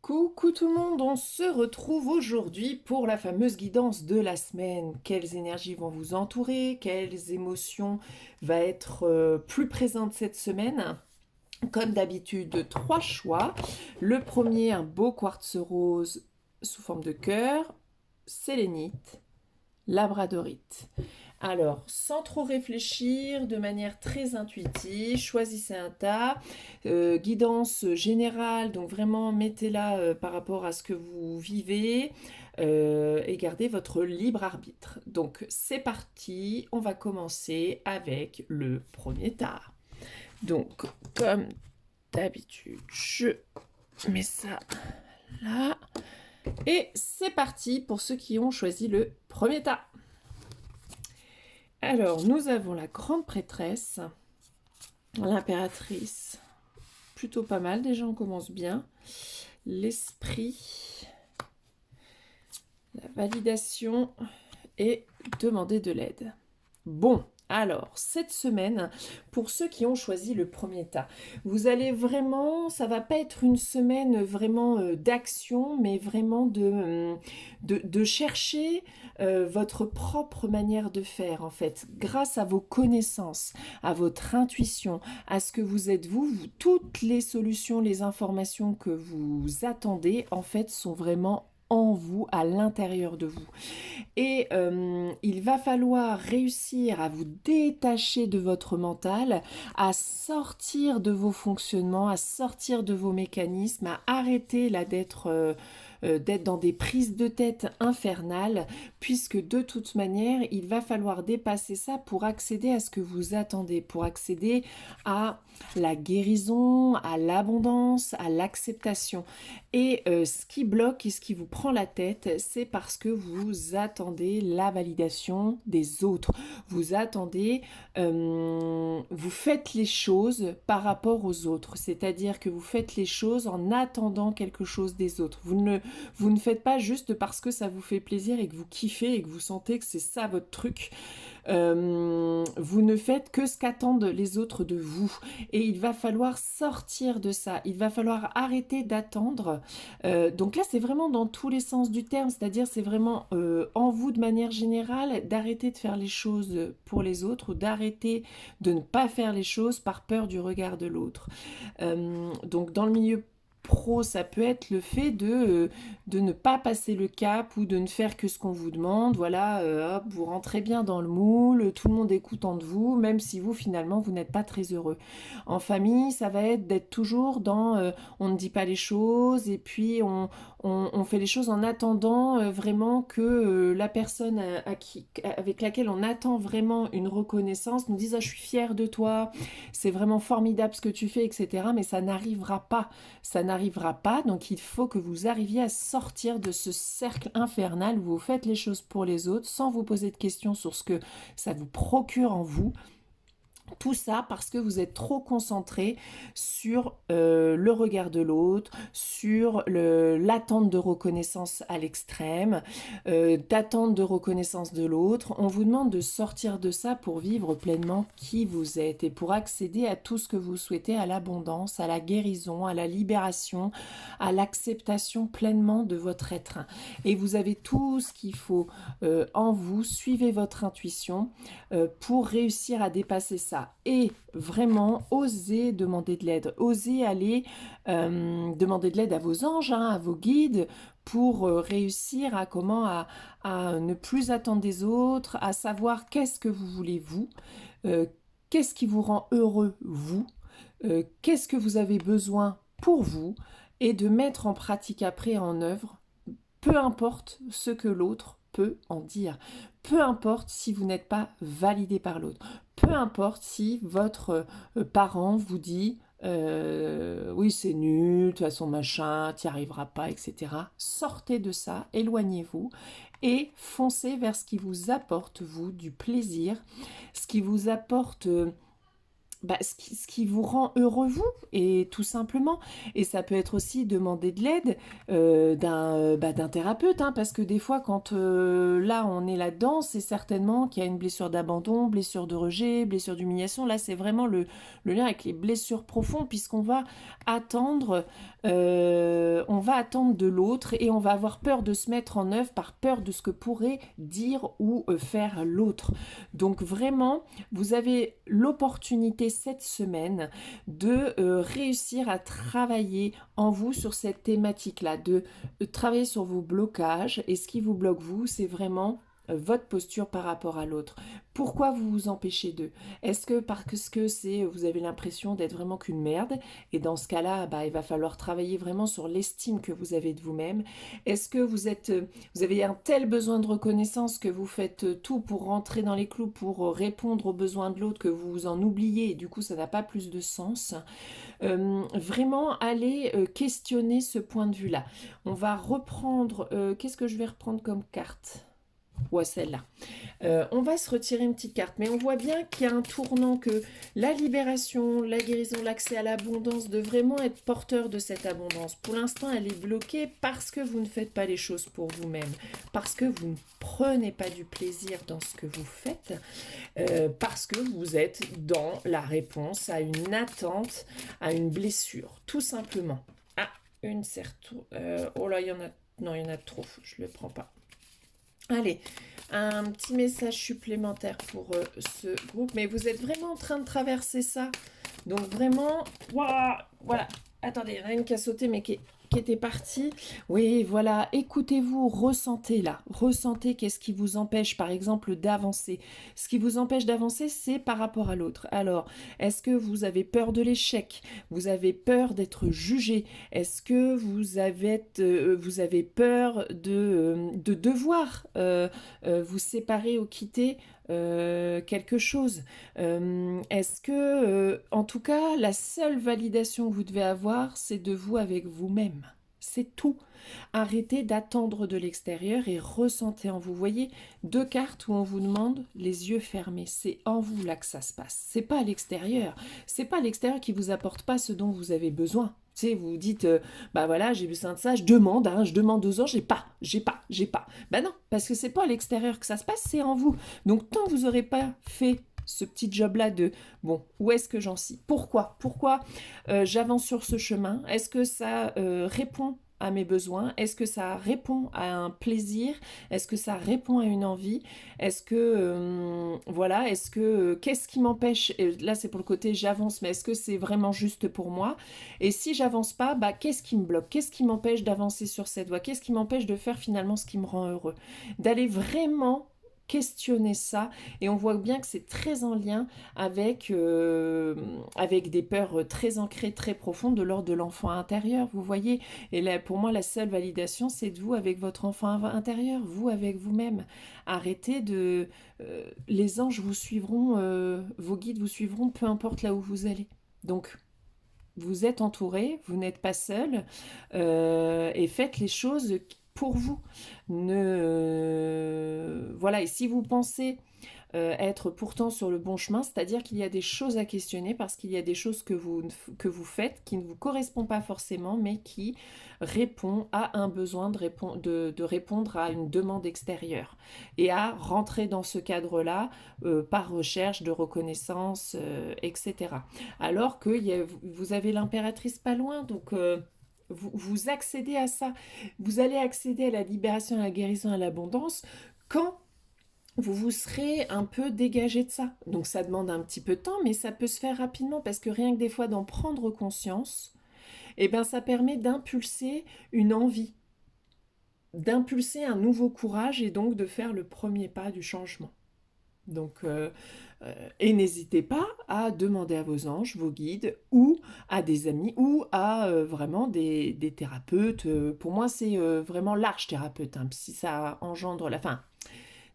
Coucou tout le monde, on se retrouve aujourd'hui pour la fameuse guidance de la semaine. Quelles énergies vont vous entourer? Quelles émotions va être plus présentes cette semaine? Comme d'habitude, trois choix. Le premier, un beau quartz rose sous forme de cœur, sélénite, labradorite. Alors, sans trop réfléchir, de manière très intuitive, choisissez un tas. Guidance générale, donc vraiment mettez-la par rapport à ce que vous vivez et gardez votre libre arbitre. Donc, c'est parti, on va commencer avec le premier tas. Donc, comme d'habitude, je mets ça là. Et c'est parti pour ceux qui ont choisi le premier tas. Alors, nous avons la grande prêtresse, l'impératrice, plutôt pas mal, déjà on commence bien, l'esprit, la validation et demander de l'aide. Bon, alors, cette semaine, pour ceux qui ont choisi le premier tas, vous allez vraiment, ça va pas être une semaine vraiment d'action, mais vraiment de chercher votre propre manière de faire, en fait, grâce à vos connaissances, à votre intuition, à ce que vous êtes toutes les solutions, les informations que vous attendez, en fait, sont vraiment en vous, à l'intérieur de vous. Et il va falloir réussir à vous détacher de votre mental, à sortir de vos fonctionnements, à sortir de vos mécanismes, à arrêter là d'être dans des prises de tête infernales, puisque de toute manière, il va falloir dépasser ça pour accéder à ce que vous attendez, pour accéder à la guérison, à l'abondance, à l'acceptation. Et ce qui bloque et ce qui vous prend la tête, c'est parce que vous attendez la validation des autres. Vous attendez, vous faites les choses par rapport aux autres. C'est-à-dire que vous faites les choses en attendant quelque chose des autres. Vous ne faites pas juste parce que ça vous fait plaisir et que vous kiffez et que vous sentez que c'est ça votre truc. Vous ne faites que ce qu'attendent les autres de vous. Et il va falloir sortir de ça. Il va falloir arrêter d'attendre. Donc là, c'est vraiment dans tous les sens du terme. C'est-à-dire, c'est vraiment en vous de manière générale d'arrêter de faire les choses pour les autres ou d'arrêter de ne pas faire les choses par peur du regard de l'autre. Donc dans le milieu pro, ça peut être le fait de ne pas passer le cap ou de ne faire que ce qu'on vous demande. Voilà, hop, vous rentrez bien dans le moule, tout le monde est content de vous, même si vous, finalement, vous n'êtes pas très heureux. En famille, ça va être d'être toujours dans on ne dit pas les choses et puis on fait les choses en attendant vraiment que la personne avec laquelle on attend vraiment une reconnaissance nous dise « Ah, je suis fière de toi, c'est vraiment formidable ce que tu fais, etc. » Mais ça n'arrivera pas. Ça n'arrivera pas, donc il faut que vous arriviez à sortir de ce cercle infernal où vous faites les choses pour les autres sans vous poser de questions sur ce que ça vous procure en vous. Tout ça parce que vous êtes trop concentré sur le regard de l'autre, sur l'attente de reconnaissance à l'extrême, d'attente de reconnaissance de l'autre. On vous demande de sortir de ça pour vivre pleinement qui vous êtes et pour accéder à tout ce que vous souhaitez, à l'abondance, à la guérison, à la libération, à l'acceptation pleinement de votre être. Et vous avez tout ce qu'il faut en vous, suivez votre intuition pour réussir à dépasser ça. Et vraiment, osez demander de l'aide. Osez aller demander de l'aide à vos anges, hein, à vos guides, pour réussir à ne plus attendre des autres, à savoir qu'est-ce que vous voulez vous, qu'est-ce qui vous rend heureux vous, qu'est-ce que vous avez besoin pour vous, et de mettre en pratique après en œuvre, peu importe ce que l'autre peut en dire. Peu importe si vous n'êtes pas validé par l'autre. Peu importe si votre parent vous dit oui c'est nul, de toute façon machin, t'y arriveras pas, etc. Sortez de ça, éloignez-vous et foncez vers ce qui vous apporte, vous, du plaisir, ce qui vous apporte ce qui vous rend heureux vous, et tout simplement. Et ça peut être aussi demander de l'aide d'un thérapeute, hein, parce que des fois, quand là, on est là-dedans, c'est certainement qu'il y a une blessure d'abandon, blessure de rejet, blessure d'humiliation. Là, c'est vraiment le lien avec les blessures profondes, puisqu'on va attendre, on va attendre de l'autre et on va avoir peur de se mettre en œuvre par peur de ce que pourrait dire ou faire l'autre. Donc vraiment, vous avez l'opportunité cette semaine de réussir à travailler en vous sur cette thématique-là, de travailler sur vos blocages. Et ce qui vous bloque vous, c'est vraiment votre posture par rapport à l'autre. Pourquoi vous vous empêchez d'eux? Est-ce que parce que vous avez l'impression d'être vraiment qu'une merde? Et dans ce cas-là, il va falloir travailler vraiment sur l'estime que vous avez de vous-même. Est-ce que vous avez un tel besoin de reconnaissance que vous faites tout pour rentrer dans les clous, pour répondre aux besoins de l'autre, que vous vous en oubliez et du coup ça n'a pas plus de sens? Vraiment aller questionner ce point de vue-là. On va reprendre, qu'est-ce que je vais reprendre comme carte? Ouais, celle-là. On va se retirer une petite carte, mais on voit bien qu'il y a un tournant, que la libération, la guérison, l'accès à l'abondance, de vraiment être porteur de cette abondance. Pour l'instant, elle est bloquée parce que vous ne faites pas les choses pour vous-même, parce que vous ne prenez pas du plaisir dans ce que vous faites, parce que vous êtes dans la réponse à une attente, à une blessure, tout simplement. Ah, une serre-tout. Oh là, il y en a... Non, il y en a trop, je ne le prends pas. Allez, un petit message supplémentaire pour ce groupe. Mais vous êtes vraiment en train de traverser ça. Donc vraiment, wow, voilà. Attendez, il y en a une qui a sauté, mais qui était partie. Oui, voilà, écoutez-vous, ressentez là. Ressentez qu'est-ce qui vous empêche, par exemple, d'avancer. Ce qui vous empêche d'avancer, c'est par rapport à l'autre. Alors, est-ce que vous avez peur de l'échec? Vous avez peur d'être jugé? Est-ce que vous avez peur de devoir vous séparer ou quitter quelque chose? Est-ce que, en tout cas, la seule validation que vous devez avoir, c'est de vous avec vous-même. C'est tout. Arrêtez d'attendre de l'extérieur et ressentez en vous. Vous voyez, 2 cartes où on vous demande les yeux fermés. C'est en vous là que ça se passe. C'est pas à l'extérieur. C'est pas à l'extérieur qui vous apporte pas ce dont vous avez besoin. Tu sais, vous vous dites, voilà, j'ai besoin de ça, je demande aux autres, j'ai pas. Non, parce que c'est pas à l'extérieur que ça se passe, c'est en vous. Donc tant que vous n'aurez pas fait ce petit job-là de, bon, où est-ce que j'en suis? Pourquoi j'avance sur ce chemin? Est-ce que ça répond à mes besoins? Est-ce que ça répond à un plaisir? Est-ce que ça répond à une envie? Est-ce que, qu'est-ce qui m'empêche? Et là, c'est pour le côté j'avance, mais est-ce que c'est vraiment juste pour moi? Et si j'avance pas, qu'est-ce qui me bloque? Qu'est-ce qui m'empêche d'avancer sur cette voie? Qu'est-ce qui m'empêche de faire finalement ce qui me rend heureux? D'aller vraiment questionner ça, et on voit bien que c'est très en lien avec des peurs très ancrées, très profondes de l'ordre de l'enfant intérieur, vous voyez. Et là, pour moi, la seule validation, c'est de vous avec votre enfant intérieur, vous avec vous-même. Arrêtez de... les anges vous suivront, vos guides vous suivront, peu importe là où vous allez. Donc, vous êtes entouré, vous n'êtes pas seul, et faites les choses pour vous. Voilà, et si vous pensez être pourtant sur le bon chemin, c'est-à-dire qu'il y a des choses à questionner, parce qu'il y a des choses que vous faites qui ne vous correspondent pas forcément, mais qui répondent à un besoin de répondre à une demande extérieure, et à rentrer dans ce cadre-là par recherche de reconnaissance, etc. Alors que vous avez l'impératrice pas loin, donc... vous accédez à ça. Vous allez accéder à la libération, à la guérison, à l'abondance quand vous vous serez un peu dégagé de ça. Donc ça demande un petit peu de temps, mais ça peut se faire rapidement, parce que rien que des fois d'en prendre conscience, ça permet d'impulser une envie, d'impulser un nouveau courage, et donc de faire le premier pas du changement. Donc, et n'hésitez pas à demander à vos anges, vos guides, ou à des amis, ou à vraiment des thérapeutes. Pour moi, c'est vraiment large thérapeute, hein, si ça engendre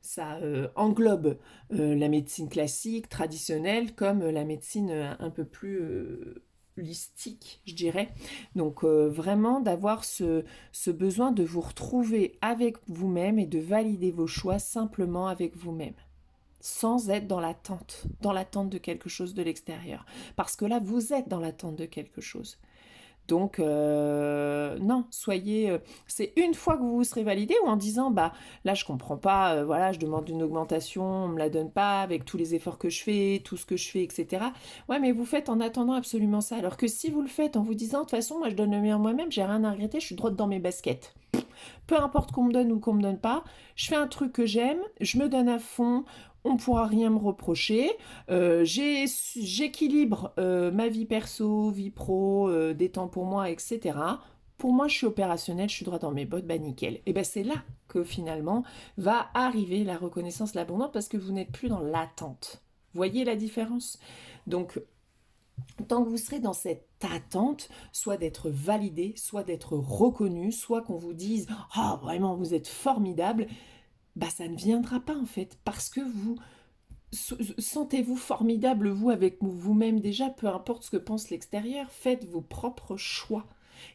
ça englobe la médecine classique, traditionnelle, comme la médecine un peu plus holistique, je dirais. Donc vraiment d'avoir ce besoin de vous retrouver avec vous-même et de valider vos choix simplement avec vous-même, sans être dans l'attente de quelque chose de l'extérieur. Parce que là, vous êtes dans l'attente de quelque chose. Donc, non, soyez... c'est une fois que vous vous serez validé ou en disant, bah là, je comprends pas, voilà, je demande une augmentation, on me la donne pas avec tous les efforts que je fais, tout ce que je fais, etc. Ouais, mais vous faites en attendant absolument ça. Alors que si vous le faites en vous disant, de toute façon, moi, je donne le meilleur moi-même, j'ai rien à regretter, je suis droite dans mes baskets. Peu importe qu'on me donne ou qu'on me donne pas, je fais un truc que j'aime, je me donne à fond, on ne pourra rien me reprocher. J'équilibre ma vie perso, vie pro, des temps pour moi, etc. Pour moi, je suis opérationnelle, je suis droit dans mes bottes, bah nickel. Et ben c'est là que finalement va arriver la reconnaissance, l'abondance, parce que vous n'êtes plus dans l'attente. Voyez la différence? Donc, tant que vous serez dans cette attente, soit d'être validé, soit d'être reconnu, soit qu'on vous dise « Ah, oh, vraiment, vous êtes formidable », bah ça ne viendra pas en fait, parce que vous sentez-vous formidable, vous, avec vous-même déjà, peu importe ce que pense l'extérieur, faites vos propres choix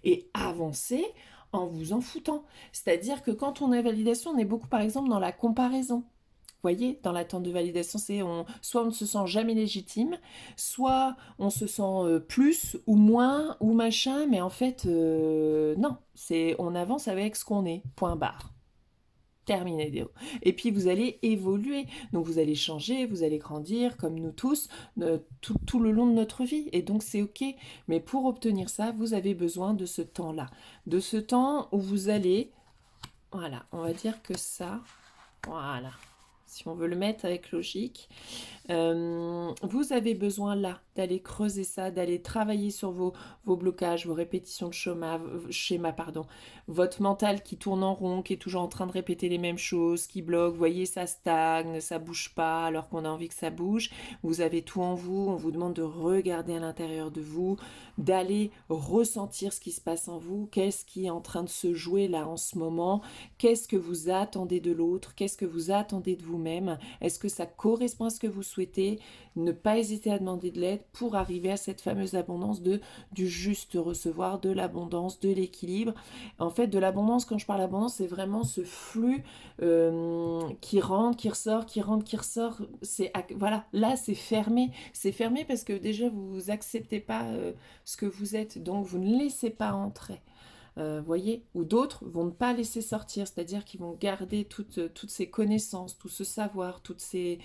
et avancez en vous en foutant. C'est-à-dire que quand on a validation, on est beaucoup par exemple dans la comparaison. Vous voyez, dans l'attente de validation, soit on ne se sent jamais légitime, soit on se sent plus ou moins ou machin, mais en fait, non, on avance avec ce qu'on est, point barre. Terminé, Déo. Et puis vous allez évoluer, donc vous allez changer, vous allez grandir, comme nous tous, tout le long de notre vie, et donc c'est ok. Mais pour obtenir ça, vous avez besoin de ce temps-là, de ce temps où vous allez, voilà, on va dire que ça, voilà, si on veut le mettre avec logique, vous avez besoin là d'aller creuser ça, d'aller travailler sur vos blocages, vos répétitions de schéma, pardon, votre mental qui tourne en rond, qui est toujours en train de répéter les mêmes choses, qui bloque, vous voyez, ça stagne, ça bouge pas alors qu'on a envie que ça bouge. Vous avez tout en vous, on vous demande de regarder à l'intérieur de vous, d'aller ressentir ce qui se passe en vous, qu'est-ce qui est en train de se jouer là en ce moment, qu'est-ce que vous attendez de l'autre, qu'est-ce que vous attendez de vous-même, est-ce que ça correspond à ce que vous souhaitez, ne pas hésiter à demander de l'aide pour arriver à cette fameuse abondance du juste recevoir, de l'abondance, de l'équilibre. En fait, de l'abondance, quand je parle d'abondance, c'est vraiment ce flux qui rentre, qui ressort, qui rentre, qui ressort. Voilà, là c'est fermé. C'est fermé parce que déjà vous acceptez pas ce que vous êtes, donc vous ne laissez pas entrer. Voyez, ou d'autres vont ne pas laisser sortir, c'est-à-dire qu'ils vont garder toutes ces connaissances, tout ce savoir, tout ce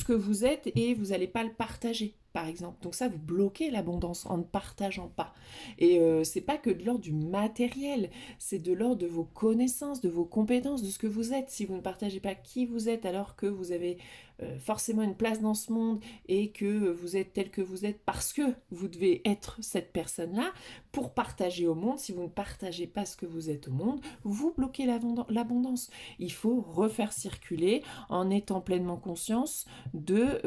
que vous êtes et vous n'allez pas le partager, par exemple. Donc ça, vous bloquez l'abondance en ne partageant pas. Et c'est pas que de l'ordre du matériel, c'est de l'ordre de vos connaissances, de vos compétences, de ce que vous êtes. Si vous ne partagez pas qui vous êtes alors que vous avez forcément une place dans ce monde et que vous êtes tel que vous êtes parce que vous devez être cette personne-là, pour partager au monde, si vous ne partagez pas ce que vous êtes au monde, vous bloquez l'abondance. Il faut refaire circuler en étant pleinement conscience de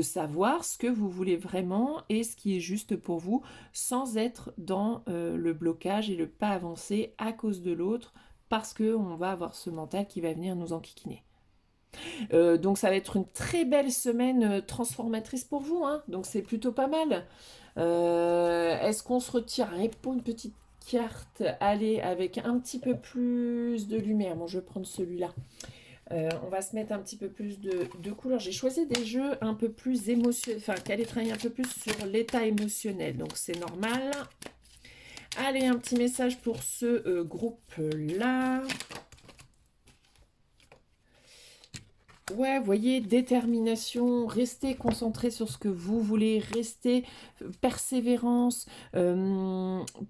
savoir ce que vous voulez vraiment et ce qui est juste pour vous, sans être dans le blocage et le pas avancer à cause de l'autre, parce qu'on va avoir ce mental qui va venir nous enquiquiner. Donc ça va être une très belle semaine transformatrice pour vous, hein, donc c'est plutôt pas mal. Est-ce qu'on se retire pour une petite carte? Allez, avec un petit peu plus de lumière. Bon, je vais prendre celui-là. On va se mettre un petit peu plus de couleurs. J'ai choisi des jeux un peu plus émotionnels, enfin, qui allaient travailler un peu plus sur l'état émotionnel, donc c'est normal. Allez, un petit message pour ce groupe-là. Ouais, vous voyez, détermination, restez concentré sur ce que vous voulez, restez persévérance.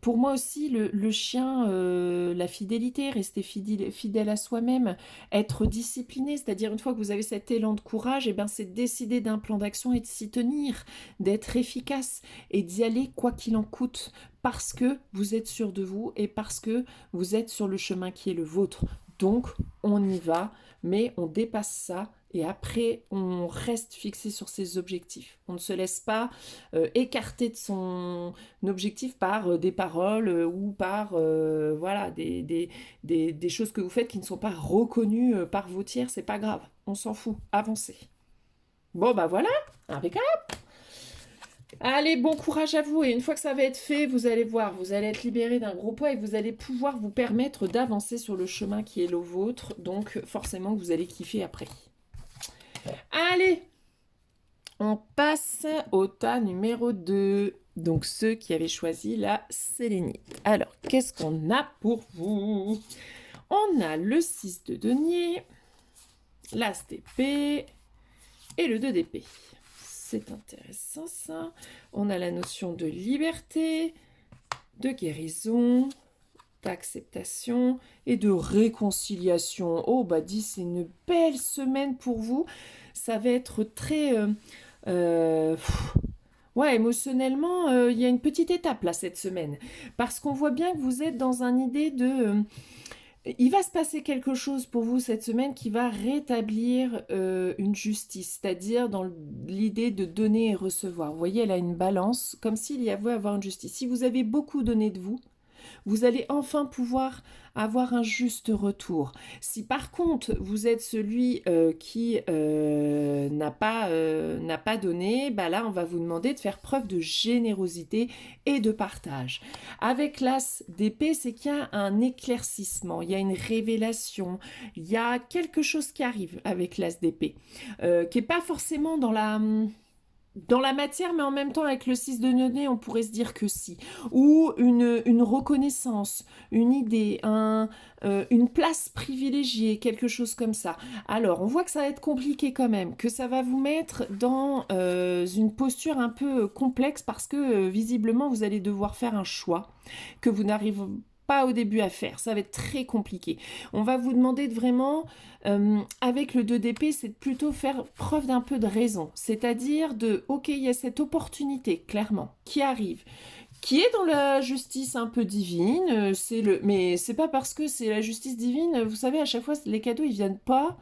Pour moi aussi, le chien, la fidélité, rester fidèle à soi-même, être discipliné, c'est-à-dire une fois que vous avez cet élan de courage, et ben c'est de décider d'un plan d'action et de s'y tenir, d'être efficace et d'y aller quoi qu'il en coûte, parce que vous êtes sûr de vous et parce que vous êtes sur le chemin qui est le vôtre. Donc, on y va, mais on dépasse ça et après, on reste fixé sur ses objectifs. On ne se laisse pas écarter de son objectif par des paroles ou par voilà, des choses que vous faites qui ne sont pas reconnues par vos tiers. C'est pas grave, on s'en fout, avancez. Bon, bah voilà, impeccable. Allez, bon courage à vous et une fois que ça va être fait, vous allez voir, vous allez être libéré d'un gros poids et vous allez pouvoir vous permettre d'avancer sur le chemin qui est le vôtre, donc forcément vous allez kiffer après. Allez, On passe au tas numéro 2. Donc ceux qui avaient choisi la sélénite. Alors, qu'est-ce qu'on a pour vous? On a le 6 de denier, l'as d'épée et le 2 d'épée. C'est intéressant ça. On a la notion de liberté, de guérison, d'acceptation et de réconciliation. Oh, bah dis, c'est une belle semaine pour vous. Ça va être très... ouais, émotionnellement, il y a une petite étape là cette semaine. Parce qu'on voit bien que vous êtes dans une idée de... il va se passer quelque chose pour vous cette semaine qui va rétablir une justice, c'est-à-dire dans l'idée de donner et recevoir. Vous voyez, elle a une balance, comme s'il y avait avoir une justice. Si vous avez beaucoup donné de vous, vous allez enfin pouvoir avoir un juste retour. Si par contre vous êtes celui qui n'a pas donné, bah là on va vous demander de faire preuve de générosité et de partage. Avec l'as d'épée, c'est qu'il y a un éclaircissement, il y a une révélation, il y a quelque chose qui arrive avec l'as d'épée, qui n'est pas forcément dans la matière, mais en même temps, avec le 6 de denier, on pourrait se dire que si. Ou une reconnaissance, une idée, une place privilégiée, quelque chose comme ça. Alors, on voit que ça va être compliqué quand même, que ça va vous mettre dans une posture un peu complexe parce que visiblement, vous allez devoir faire un choix que vous n'arrivez pas au début à faire. Ça va être très compliqué. On va vous demander de vraiment... avec le 2 d'épée, c'est de plutôt faire preuve d'un peu de raison. C'est-à-dire de, ok, il y a cette opportunité, clairement, qui arrive, qui est dans la justice un peu divine, mais c'est pas parce que c'est la justice divine, vous savez, à chaque fois, les cadeaux, ils viennent pas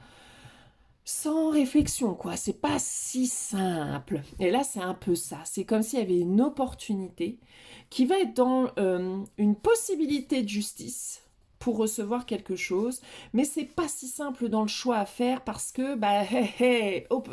sans réflexion, quoi. C'est pas si simple. Et là, c'est un peu ça. C'est comme s'il y avait une opportunité qui va être dans une possibilité de justice pour recevoir quelque chose, mais c'est pas si simple dans le choix à faire parce que, bah,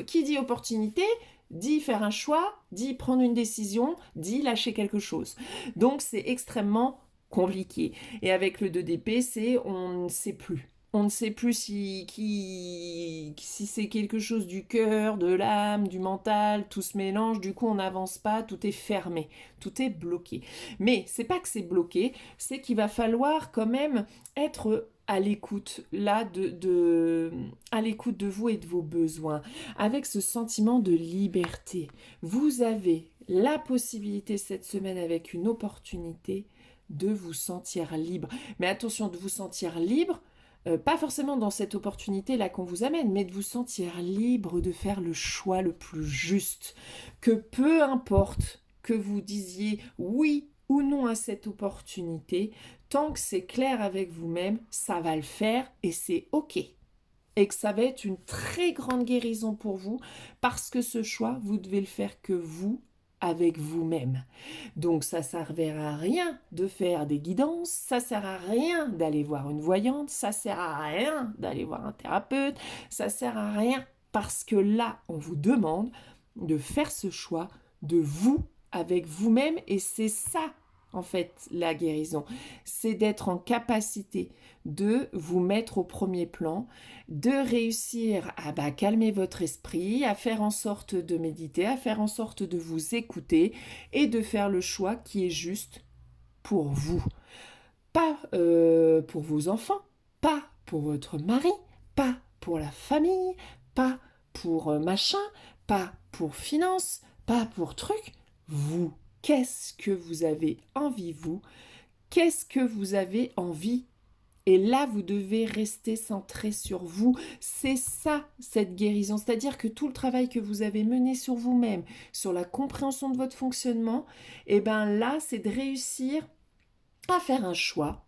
qui dit opportunité dit faire un choix, dit prendre une décision, dit lâcher quelque chose. Donc, c'est extrêmement compliqué. Et avec le 2 d'épée, c'est on ne sait plus. On ne sait plus si c'est quelque chose du cœur, de l'âme, du mental, tout se mélange, du coup on n'avance pas, tout est fermé, tout est bloqué. Mais c'est pas que c'est bloqué, c'est qu'il va falloir quand même être à l'écoute, là, à l'écoute de vous et de vos besoins, avec ce sentiment de liberté. Vous avez la possibilité cette semaine avec une opportunité de vous sentir libre. Mais attention, de vous sentir libre, pas forcément dans cette opportunité-là qu'on vous amène, mais de vous sentir libre de faire le choix le plus juste. Que peu importe que vous disiez oui ou non à cette opportunité, tant que c'est clair avec vous-même, ça va le faire et c'est OK. Et que ça va être une très grande guérison pour vous, parce que ce choix, vous devez le faire que vous, avec vous-même. Donc ça ne sert à rien de faire des guidances, ça ne sert à rien d'aller voir une voyante, ça ne sert à rien d'aller voir un thérapeute, ça ne sert à rien parce que là, on vous demande de faire ce choix de vous avec vous-même et c'est ça en fait la guérison. C'est d'être en capacité de vous mettre au premier plan, de réussir à calmer votre esprit, à faire en sorte de méditer, à faire en sorte de vous écouter et de faire le choix qui est juste pour vous. Pas pour vos enfants, pas pour votre mari, pas pour la famille, pas pour machin, pas pour finance, pas pour truc. Vous, qu'est-ce que vous avez envie, vous? Qu'est-ce que vous avez envie? Et là, vous devez rester centré sur vous. C'est ça, cette guérison. C'est-à-dire que tout le travail que vous avez mené sur vous-même, sur la compréhension de votre fonctionnement, et bien là, c'est de réussir à faire un choix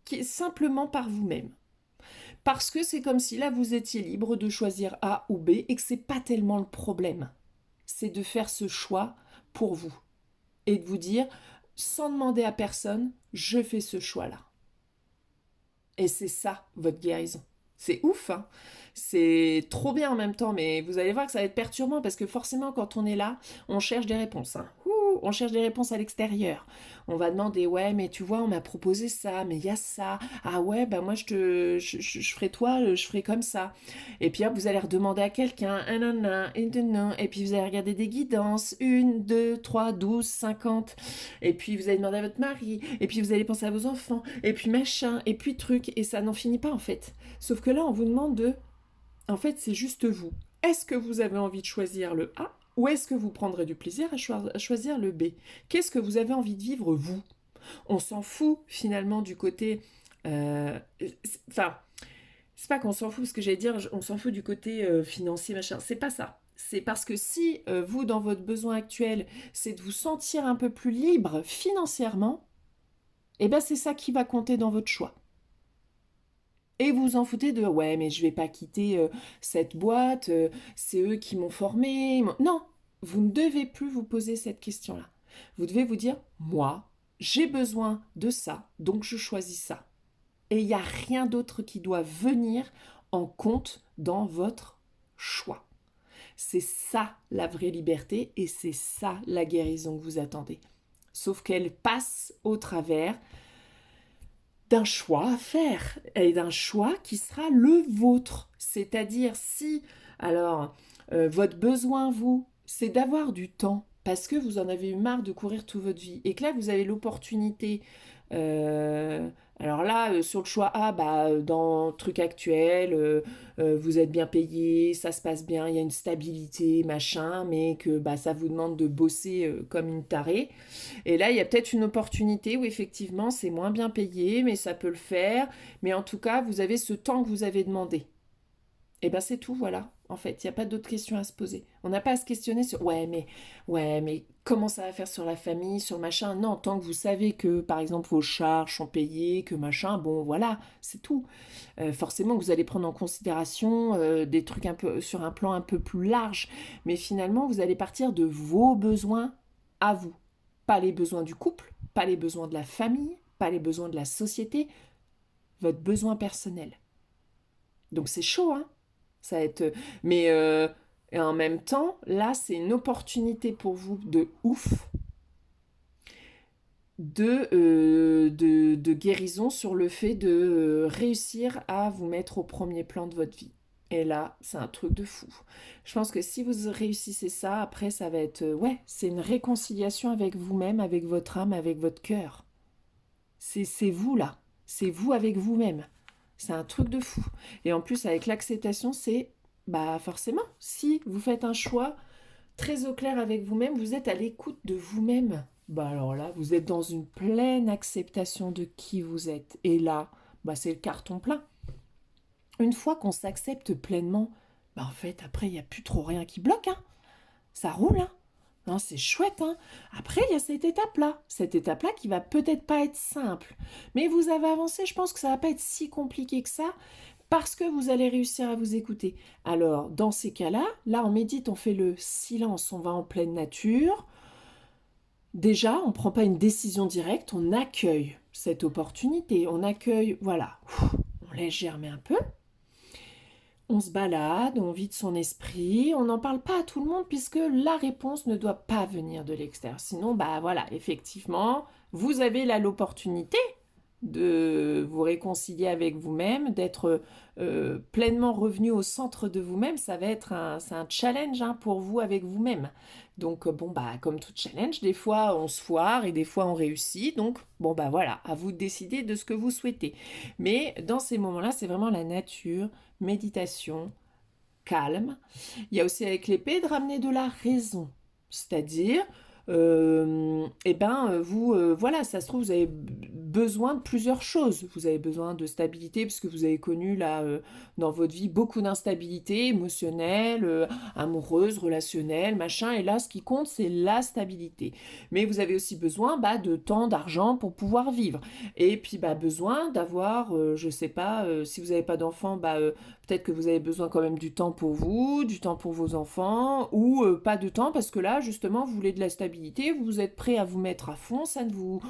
qui est simplement par vous-même. Parce que c'est comme si là, vous étiez libre de choisir A ou B et que c'est pas tellement le problème. C'est de faire ce choix pour vous. Et de vous dire, sans demander à personne, je fais ce choix-là. Et c'est ça, votre guérison. C'est ouf, hein. C'est trop bien en même temps, mais vous allez voir que ça va être perturbant parce que forcément, quand on est là, on cherche des réponses. Hein. on cherche des réponses à l'extérieur. On va demander, ouais, mais tu vois, on m'a proposé ça, mais il y a ça. Ah ouais, bah moi, je ferai toi, je ferai comme ça. Et puis hop, vous allez redemander à quelqu'un, et puis vous allez regarder des guidances, 1, 2, 3, 12, 50. Et puis vous allez demander à votre mari, et puis vous allez penser à vos enfants, et puis machin, et puis truc, et ça n'en finit pas en fait. Sauf que là, on vous demande de... En fait, c'est juste vous. Est-ce que vous avez envie de choisir le A ou est-ce que vous prendrez du plaisir à choisir le B? Qu'est-ce que vous avez envie de vivre, vous? On s'en fout finalement du côté... Enfin, c'est pas qu'on s'en fout, ce que j'allais dire, on s'en fout du côté financier, machin. C'est pas ça. C'est parce que si vous, dans votre besoin actuel, c'est de vous sentir un peu plus libre financièrement, eh ben c'est ça qui va compter dans votre choix. Et vous vous en foutez de ouais, mais je vais pas quitter cette boîte, c'est eux qui m'ont formé. Non, vous ne devez plus vous poser cette question-là. Vous devez vous dire moi, j'ai besoin de ça, donc je choisis ça. Et il n'y a rien d'autre qui doit venir en compte dans votre choix. C'est ça la vraie liberté et c'est ça la guérison que vous attendez. Sauf qu'elle passe au travers d'un choix à faire et d'un choix qui sera le vôtre. C'est-à-dire si, alors, votre besoin, vous, c'est d'avoir du temps parce que vous en avez eu marre de courir toute votre vie et que là, vous avez l'opportunité. euh, alors là, sur le choix A, bah, dans le truc actuel, vous êtes bien payé, ça se passe bien, il y a une stabilité, machin, mais que bah, ça vous demande de bosser comme une tarée. Et là, il y a peut-être une opportunité où effectivement c'est moins bien payé, mais ça peut le faire. Mais en tout cas, vous avez ce temps que vous avez demandé. Et ben c'est tout, voilà. En fait, il n'y a pas d'autres questions à se poser. On n'a pas à se questionner sur ouais, mais comment ça va faire sur la famille, sur machin. Non, tant que vous savez que par exemple vos charges sont payées, que machin, bon voilà, c'est tout. Forcément, vous allez prendre en considération des trucs un peu sur un plan un peu plus large, mais finalement, vous allez partir de vos besoins à vous. Pas les besoins du couple, pas les besoins de la famille, pas les besoins de la société, votre besoin personnel. Donc c'est chaud, hein. Ça va être... Mais et en même temps, là, c'est une opportunité pour vous de ouf de guérison sur le fait de réussir à vous mettre au premier plan de votre vie. Et là, c'est un truc de fou. Je pense que si vous réussissez ça, après, ça va être... ouais, c'est une réconciliation avec vous-même, avec votre âme, avec votre cœur. C'est vous, là. C'est vous avec vous-même. C'est un truc de fou. Et en plus, avec l'acceptation, c'est... bah forcément, si vous faites un choix très au clair avec vous-même, vous êtes à l'écoute de vous-même. Bah alors là, vous êtes dans une pleine acceptation de qui vous êtes. Et là, bah c'est le carton plein. Une fois qu'on s'accepte pleinement, bah en fait, après, il n'y a plus trop rien qui bloque, hein. Ça roule, hein. Non, c'est chouette, hein. Après, il y a cette étape-là. Cette étape-là qui va peut-être pas être simple. Mais vous avez avancé, je pense que ça va pas être si compliqué que ça, parce que vous allez réussir à vous écouter. Alors, dans ces cas-là, là, on médite, on fait le silence, on va en pleine nature. Déjà, on ne prend pas une décision directe, on accueille cette opportunité, on accueille, voilà, on laisse germer un peu, on se balade, on vide son esprit, on n'en parle pas à tout le monde puisque la réponse ne doit pas venir de l'extérieur. Sinon, bah voilà, effectivement, vous avez là l'opportunité de vous réconcilier avec vous-même, d'être pleinement revenu au centre de vous-même. Ça va être c'est un challenge hein, pour vous avec vous-même. Donc bon bah comme tout challenge, des fois on se foire et des fois on réussit. Donc bon bah voilà, à vous de décider de ce que vous souhaitez. Mais dans ces moments-là, c'est vraiment la nature, méditation, calme. Il y a aussi avec l'épée de ramener de la raison, c'est-à-dire vous, voilà, ça se trouve, vous avez besoin de plusieurs choses. Vous avez besoin de stabilité, puisque vous avez connu, là, dans votre vie, beaucoup d'instabilité émotionnelle, amoureuse, relationnelle, machin. Et là, ce qui compte, c'est la stabilité. Mais vous avez aussi besoin de temps, d'argent pour pouvoir vivre. Et puis, besoin d'avoir, je sais pas, si vous n'avez pas d'enfants, peut-être que vous avez besoin quand même du temps pour vous, du temps pour vos enfants, ou pas de temps, parce que là, justement, vous voulez de la stabilité, vous êtes prêt à vous mettre à fond, ça ne vous...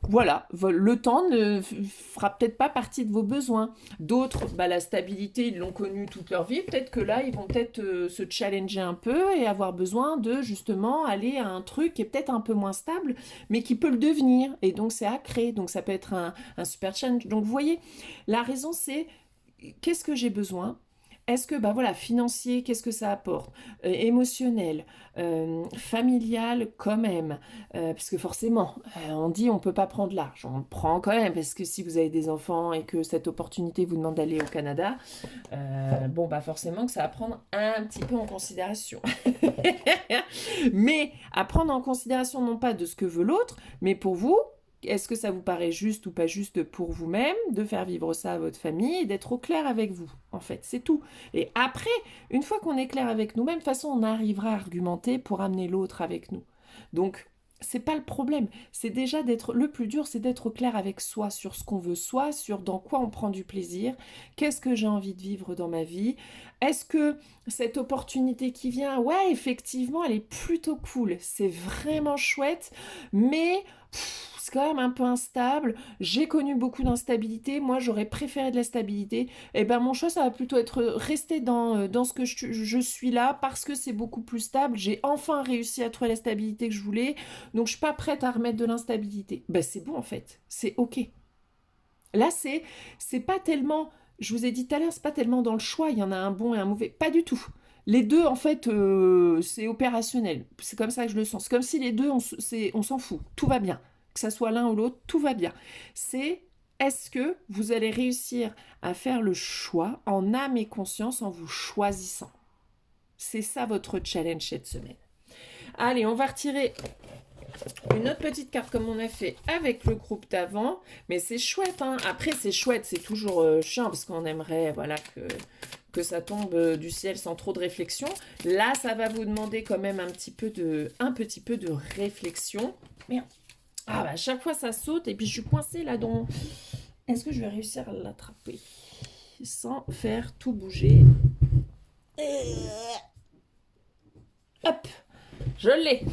Voilà, le temps ne fera peut-être pas partie de vos besoins. D'autres, bah, la stabilité, ils l'ont connue toute leur vie. Peut-être que là, ils vont peut-être se challenger un peu et avoir besoin de justement aller à un truc qui est peut-être un peu moins stable, mais qui peut le devenir. Et donc, c'est à créer. Donc, ça peut être un super challenge. Donc, vous voyez, la raison, c'est qu'est-ce que j'ai besoin? Est-ce que, bah voilà, financier, qu'est-ce que ça apporte? Émotionnel, familial quand même, parce que forcément, on dit on peut pas prendre large, on le prend quand même, parce que si vous avez des enfants et que cette opportunité vous demande d'aller au Canada, bon bah forcément que ça va prendre un petit peu en considération. Mais à prendre en considération non pas de ce que veut l'autre, mais pour vous, est-ce que ça vous paraît juste ou pas juste pour vous-même de faire vivre ça à votre famille et d'être au clair avec vous, en fait, c'est tout. Et après, une fois qu'on est clair avec nous-mêmes, de toute façon, on arrivera à argumenter pour amener l'autre avec nous. Donc, c'est pas le problème. C'est déjà d'être le plus dur, c'est d'être clair avec soi sur ce qu'on veut soi, sur dans quoi on prend du plaisir, qu'est-ce que j'ai envie de vivre dans ma vie. Est-ce que cette opportunité qui vient, ouais, effectivement, elle est plutôt cool, c'est vraiment chouette, mais c'est quand même un peu instable. J'ai connu beaucoup d'instabilité. Moi, j'aurais préféré de la stabilité. Et ben, mon choix, ça va plutôt être rester dans ce que je suis là parce que c'est beaucoup plus stable. J'ai enfin réussi à trouver la stabilité que je voulais. Donc, je suis pas prête à remettre de l'instabilité. Ben, c'est bon, en fait. C'est OK. Là, c'est pas tellement, je vous ai dit tout à l'heure, c'est pas tellement dans le choix, il y en a un bon et un mauvais. Pas du tout. Les deux, en fait, c'est opérationnel. C'est comme ça que je le sens. C'est comme si les deux, on s'en fout. Tout va bien. Que ça soit l'un ou l'autre, tout va bien. C'est est-ce que vous allez réussir à faire le choix en âme et conscience en vous choisissant? C'est ça votre challenge cette semaine. Allez, on va retirer une autre petite carte comme on a fait avec le groupe d'avant, mais c'est chouette, hein. Après c'est chouette, c'est toujours chiant parce qu'on aimerait voilà que ça tombe du ciel sans trop de réflexion. Là ça va vous demander quand même un petit peu de réflexion. Merde. Ah bah à chaque fois ça saute et puis je suis coincée là dans... Est-ce que je vais réussir à l'attraper sans faire tout bouger? Hop, je l'ai.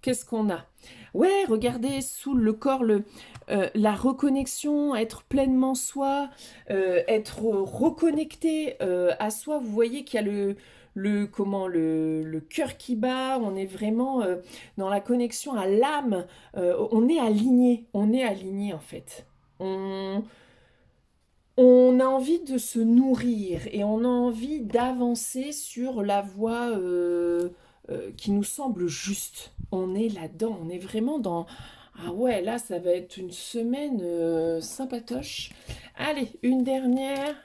Qu'est-ce qu'on a? Ouais, regardez, sous le corps, la reconnexion, être pleinement soi, être reconnecté à soi. Vous voyez qu'il y a le cœur qui bat, on est vraiment dans la connexion à l'âme, on est aligné en fait. On, on a envie de se nourrir et on a envie d'avancer sur la voie qui nous semble juste. On est là-dedans, on est vraiment dans... Ah ouais, là, ça va être une semaine sympatoche. Allez, une dernière.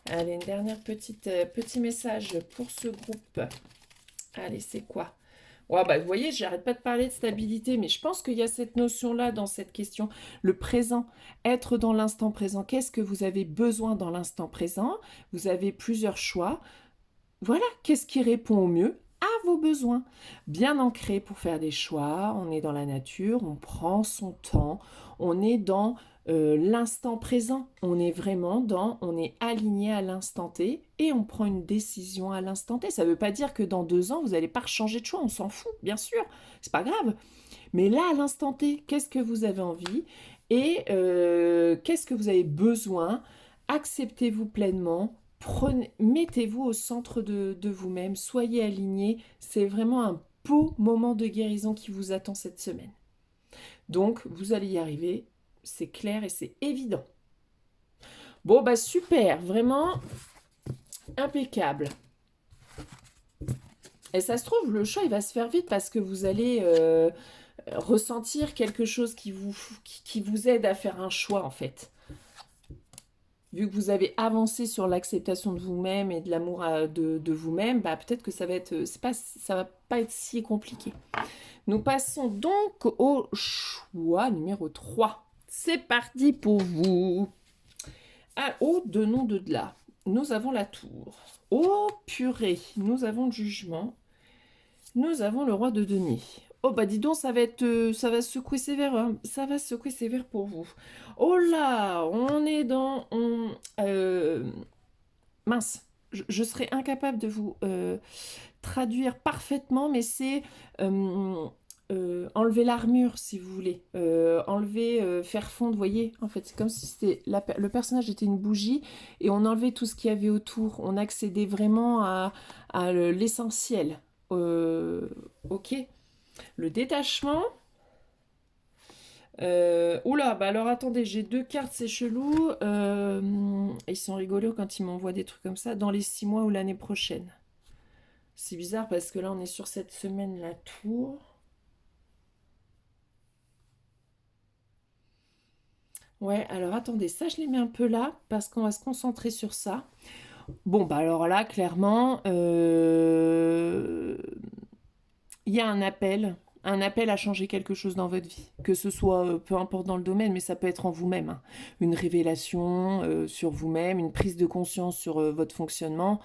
Allez, une dernière petit message pour ce groupe. Allez, c'est quoi? Ouais, bah, vous voyez, j'arrête pas de parler de stabilité, mais je pense qu'il y a cette notion-là dans cette question. Le présent, être dans l'instant présent. Qu'est-ce que vous avez besoin dans l'instant présent? Vous avez plusieurs choix. Voilà, qu'est-ce qui répond au mieux à vos besoins? Bien ancré pour faire des choix, on est dans la nature, on prend son temps, on est dans l'instant présent, on est aligné à l'instant T et on prend une décision à l'instant T. Ça ne veut pas dire que dans 2 ans, vous n'allez pas changer de choix, on s'en fout, bien sûr, c'est pas grave. Mais là, à l'instant T, qu'est-ce que vous avez envie et qu'est-ce que vous avez besoin? Acceptez-vous pleinement, mettez-vous au centre de vous-même, soyez alignés. C'est vraiment un beau moment de guérison qui vous attend cette semaine. Donc, vous allez y arriver, c'est clair et c'est évident. Bon, bah super, vraiment impeccable. Et ça se trouve, le choix, il va se faire vite parce que vous allez ressentir quelque chose qui vous aide à faire un choix, en fait. Vu que vous avez avancé sur l'acceptation de vous-même et de l'amour de vous-même, bah peut-être que ça va être, ça va pas être si compliqué. Nous passons donc au choix numéro 3. C'est parti pour vous. Ah, au de nom de là, nous avons la tour. Oh purée, nous avons le jugement. Nous avons le roi de denier. Oh bah dis donc, ça va secouer sévère, hein. Ça va secouer sévère pour vous. Oh là, on est dans... mince, je serais incapable de vous traduire parfaitement, mais c'est enlever l'armure, si vous voulez. Enlever, faire fondre, vous voyez. En fait, c'est comme si c'était le personnage était une bougie et on enlevait tout ce qu'il y avait autour. On accédait vraiment à l'essentiel. Ok. Le détachement. Oula, bah alors attendez, j'ai 2 cartes, c'est chelou. Ils sont rigolos quand ils m'envoient des trucs comme ça. Dans les 6 mois ou l'année prochaine. C'est bizarre parce que là, on est sur cette semaine, la tour. Ouais, alors attendez, ça, je les mets un peu là parce qu'on va se concentrer sur ça. Bon, bah alors là, clairement, il y a un appel à changer quelque chose dans votre vie, que ce soit peu importe dans le domaine, mais ça peut être en vous-même, hein. Une révélation sur vous-même, une prise de conscience sur votre fonctionnement.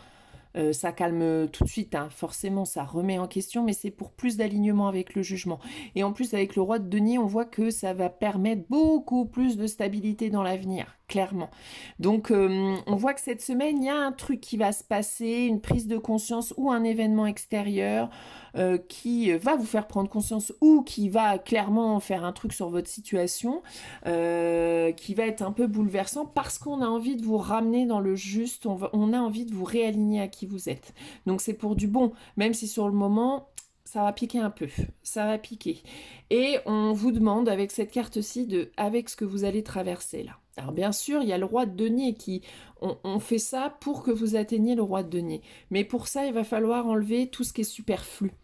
Ça calme tout de suite, hein. Forcément, ça remet en question, mais c'est pour plus d'alignement avec le jugement. Et en plus, avec le roi de denier, on voit que ça va permettre beaucoup plus de stabilité dans l'avenir, clairement. Donc, on voit que cette semaine, il y a un truc qui va se passer, une prise de conscience ou un événement extérieur qui va vous faire prendre conscience ou qui va clairement faire un truc sur votre situation, qui va être un peu bouleversant parce qu'on a envie de vous ramener dans le juste, on a envie de vous réaligner à qui vous êtes. Donc c'est pour du bon, même si sur le moment, ça va piquer un peu, ça va piquer. Et on vous demande avec cette carte-ci, avec ce que vous allez traverser là. Alors bien sûr, il y a le roi de denier qui... On fait ça pour que vous atteigniez le roi de denier. Mais pour ça, il va falloir enlever tout ce qui est superflu.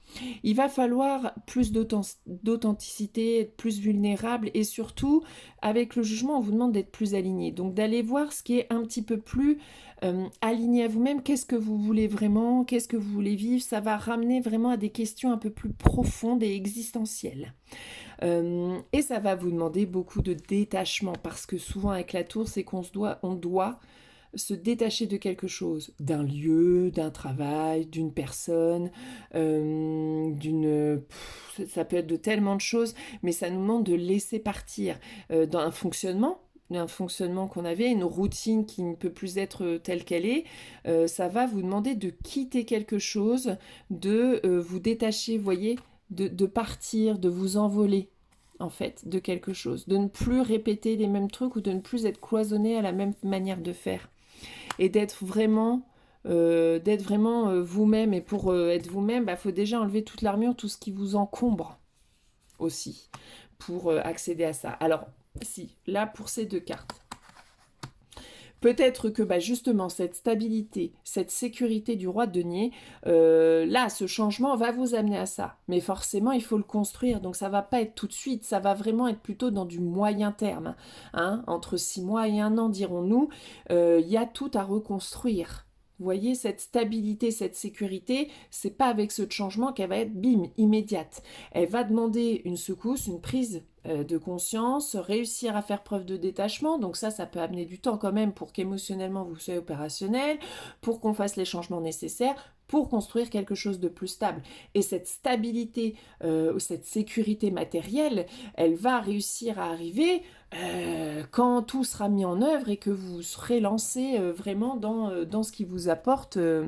Il va falloir plus d'authenticité, être plus vulnérable et surtout, avec le jugement, on vous demande d'être plus aligné. Donc d'aller voir ce qui est un petit peu plus aligné à vous-même. Qu'est-ce que vous voulez vraiment? Qu'est-ce que vous voulez vivre? Ça va ramener vraiment à des questions un peu plus profondes et existentielles. Et ça va vous demander beaucoup de détachement parce que souvent avec la tour, c'est on doit se détacher de quelque chose, d'un lieu, d'un travail, d'une personne, ça peut être de tellement de choses, mais ça nous demande de laisser partir dans un fonctionnement qu'on avait, une routine qui ne peut plus être telle qu'elle est, ça va vous demander de quitter quelque chose, de vous détacher, vous voyez, de partir, de vous envoler en fait, de quelque chose, de ne plus répéter les mêmes trucs ou de ne plus être cloisonné à la même manière de faire et d'être vraiment vous-même. Et pour être vous-même, il faut déjà enlever toute l'armure, tout ce qui vous encombre aussi, pour accéder à ça. Alors, si, là, pour ces 2 cartes, peut-être que justement cette stabilité, cette sécurité du roi de denier, là, ce changement va vous amener à ça. Mais forcément, il faut le construire. Donc ça va pas être tout de suite, ça va vraiment être plutôt dans du moyen terme, hein, entre 6 mois et 1 an, dirons-nous. Il y a tout à reconstruire. Vous voyez, cette stabilité, cette sécurité, c'est pas avec ce changement qu'elle va être bim, immédiate. Elle va demander une secousse, une prise de conscience, réussir à faire preuve de détachement. Donc ça peut amener du temps quand même pour qu'émotionnellement vous soyez opérationnel, pour qu'on fasse les changements nécessaires, pour construire quelque chose de plus stable. Et cette stabilité, cette sécurité matérielle, elle va réussir à arriver quand tout sera mis en œuvre et que vous serez lancé vraiment dans ce qui vous apporte de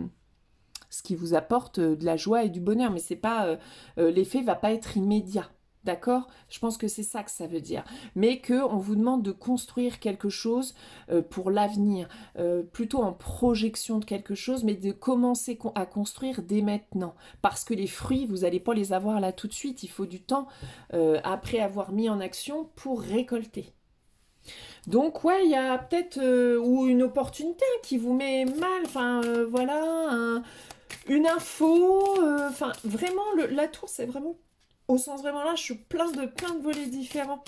la joie et du bonheur. Mais c'est pas l'effet va pas être immédiat. D'accord? Je pense que c'est ça que ça veut dire. Mais qu'on vous demande de construire quelque chose pour l'avenir, plutôt en projection de quelque chose, mais de commencer à construire dès maintenant. Parce que les fruits, vous n'allez pas les avoir là tout de suite. Il faut du temps après avoir mis en action pour récolter. Donc ouais, il y a peut-être ou une opportunité qui vous met mal, enfin voilà, une info, enfin vraiment la tour c'est vraiment au sens vraiment là, je suis plein de volets différents.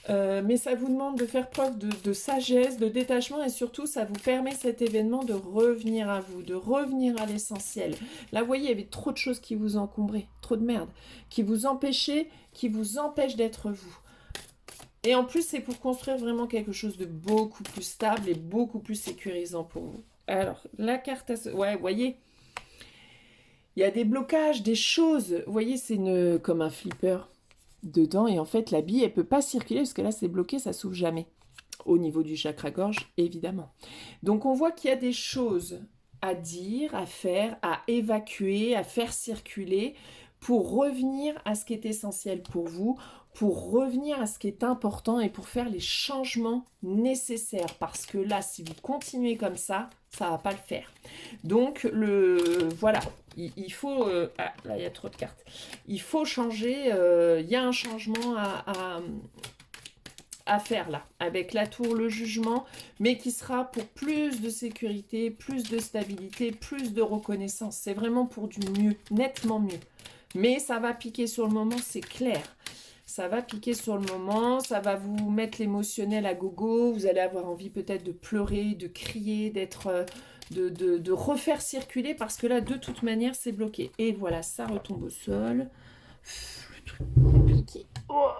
Mais ça vous demande de faire preuve de sagesse, de détachement et surtout ça vous permet cet événement de revenir à vous, de revenir à l'essentiel. Là vous voyez, il y avait trop de choses qui vous encombraient, trop de merde, qui vous empêchent d'être vous. Et en plus, c'est pour construire vraiment quelque chose de beaucoup plus stable et beaucoup plus sécurisant pour vous. Alors, la carte ouais, vous voyez, il y a des blocages, des choses. Vous voyez, c'est comme un flipper dedans. Et en fait, la bille, elle ne peut pas circuler parce que là, c'est bloqué, ça s'ouvre jamais. Au niveau du chakra-gorge, évidemment. Donc, on voit qu'il y a des choses à dire, à faire, à évacuer, à faire circuler pour revenir à ce qui est essentiel pour vous, pour revenir à ce qui est important et pour faire les changements nécessaires. Parce que là, si vous continuez comme ça ne va pas le faire. Donc, voilà, il faut... ah, là, il y a trop de cartes. Il faut changer, il y a un changement à faire là, avec la tour, le jugement, mais qui sera pour plus de sécurité, plus de stabilité, plus de reconnaissance. C'est vraiment pour du mieux, nettement mieux. Mais ça va piquer sur le moment, c'est clair. Ça va piquer sur le moment, ça va vous mettre l'émotionnel à gogo, vous allez avoir envie peut-être de pleurer, de crier, de refaire circuler, parce que là, de toute manière, c'est bloqué. Et voilà, ça retombe au sol. Le truc compliqué. Oh,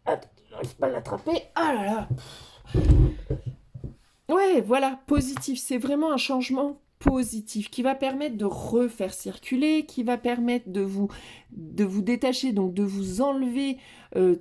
attends, j'arrive pas à l'attraper. Ah là là. Ouais, voilà, positif. C'est vraiment un changement positif qui va permettre de refaire circuler, qui va permettre de vous détacher, donc de vous enlever